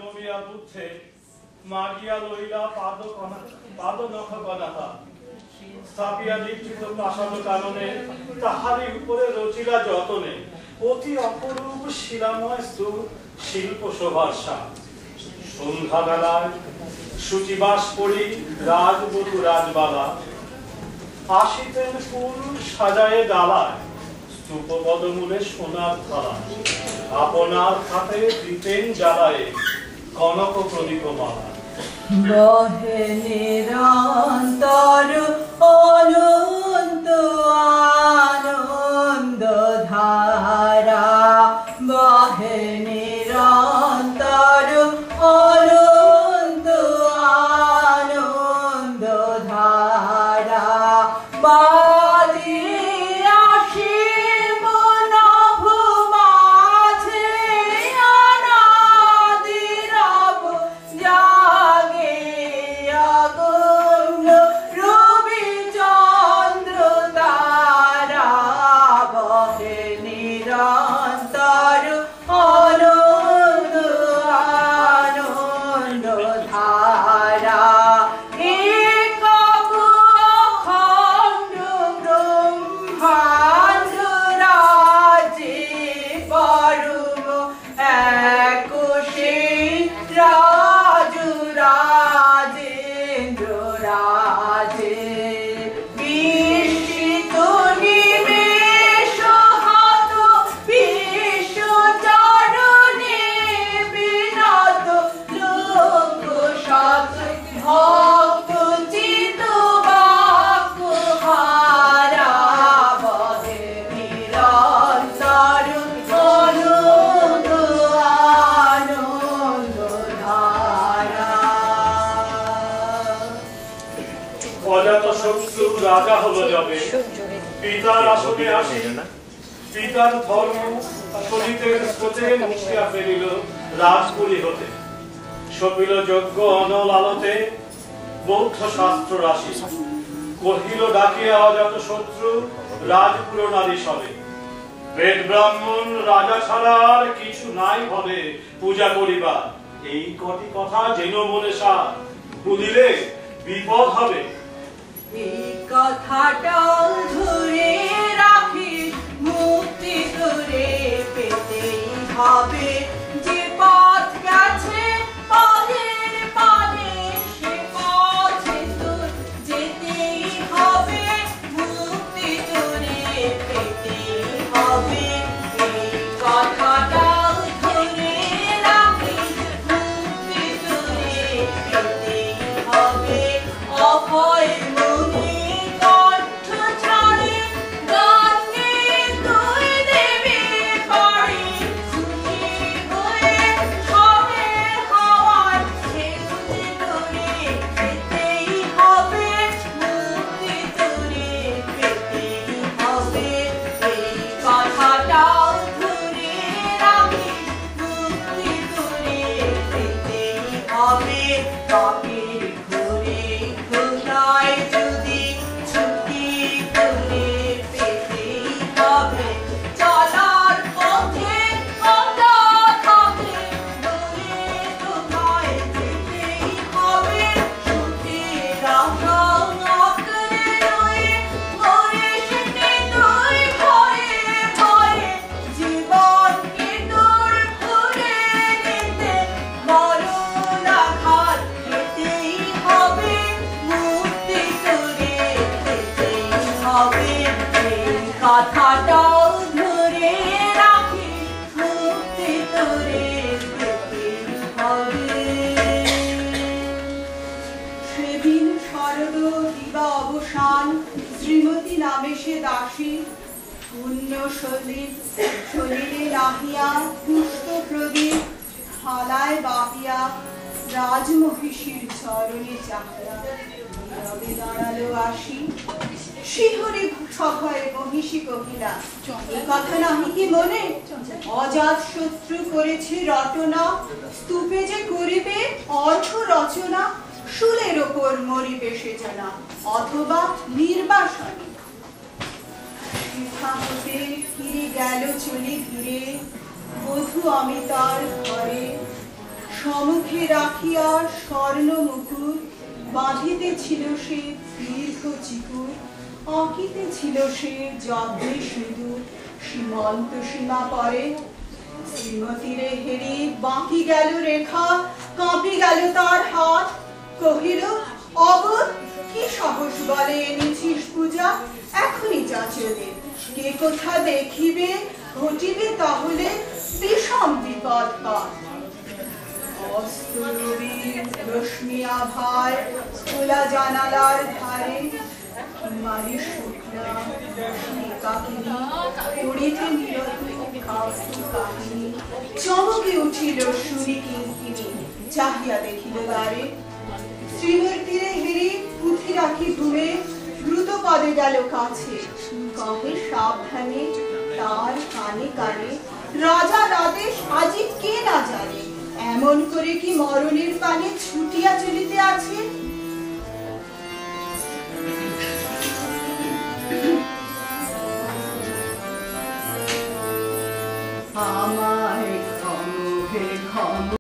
নমিয়া বুদ্ধে মাগিয়া লইলা পাদ নখ গণাতা স্থাপিয়া দীক্ষিত পাষাণ কাননে তাহারই উপরে রচিলা যতনে অতি অপরূপ শিলাময় স্তূপ শিল্প শোভার সাপ। সন্ধ্যা বেলায় সূচিবাস পড়ি রাজবধূ রাজবালা আসিতেন ফুল সাজায়ে ডালায় স্তূপ পদমূলে সোনার থালা আপনার হাতে দিতেন জ্বালায়ে কনক প্রদীপ মালা। বহে নিরন্তর অনন্ত আনন্দ ধারা বহে নিরন্তর অনন্ত আনন্দ ধারা রাজা হলো যাবে পিতার আসনে আসি পিতার ধর্ম শোধিতের স্রোতে মুক্তিয়া ফেরিল রাজপুরী হতে সপিল যজ্ঞ অনল আলোতে বৌদ্ধ শাস্ত্র রাশি কহিল ডাকিয়া অজাত শত্রু রাজপুর নারী সবে বেদ ব্রাহ্মণ রাজা ছাড়া আর কিছু নাই ভবে পূজা করিবা এই কটি কথা যেন মনে সার বুঝিলে বিপদ হবে। এই কথাটা ধরে রাখি মুক্তি করে পেতেই হবে যে পথ গেছে পদের পানে সে পথে তোর যেতেই হবে মুক্তি করে পেতেই হবে। এই কথাটা ধরে রাখি মুক্তি করে পেতেই হবে অভয় শ্রীমতী নামে সে দাসী পুণ্য শরীরে রাহিয়া পুষ্প প্রদীপ থালায় বাহিয়া রাজমহিষীর চরণে চাহিয়া নীরবে দাঁড়ালো আসি শিহরে সভয়ে মহিষী কহিলা এই কথা নাহি কি মনে অজাত শত্রু করেছে রটনা স্তূপে যে করিবে অর্থ রচনা শুলের ওপর মরিবে সে জানা অথবা নির্বাসনে হতে ফিরে গেল চলে ধীরে বধূ আমি তার ঘরে সমুখে রাখিয়া স্বর্ণ মুকুট বাঁধিতেছিল সে দীর্ঘ চিকুর, আঁকিতেছিল সে যত্নে সিঁদুর সীমন্ত সীমা পরে। শ্রীমতীরে হেরি বাঁকি গেল রেখা, কাঁপি গেল তার হাত, কহিল অবোধ কি সাহস বলে এনেছিস পূজা, এখনই যা চলে, কে কোথা দেখিবে, ঘটিবে তাহলে বিষম বিপদ পাত। অস্তরবি রশ্মি আভায় খোলা জানালার ধারে, মারি শুকনা একাকিনী পড়িতে নিরতি কাব্য কাহিনী। চমকে উঠিল শুনি কিঙ্কিণী, চাহিয়া দেখিল দ্বারে। শ্রীমতীরে হেরি পুঁথি রাখি ঘুমে, দ্রুত পদে গেল কাছে, কহে সাবধানে তার কানে কানে, রাজার আদেশ আজি কে না জানে, এমন করে কি মরণের পানে ছুটিয়া চলিতে আছে। আমার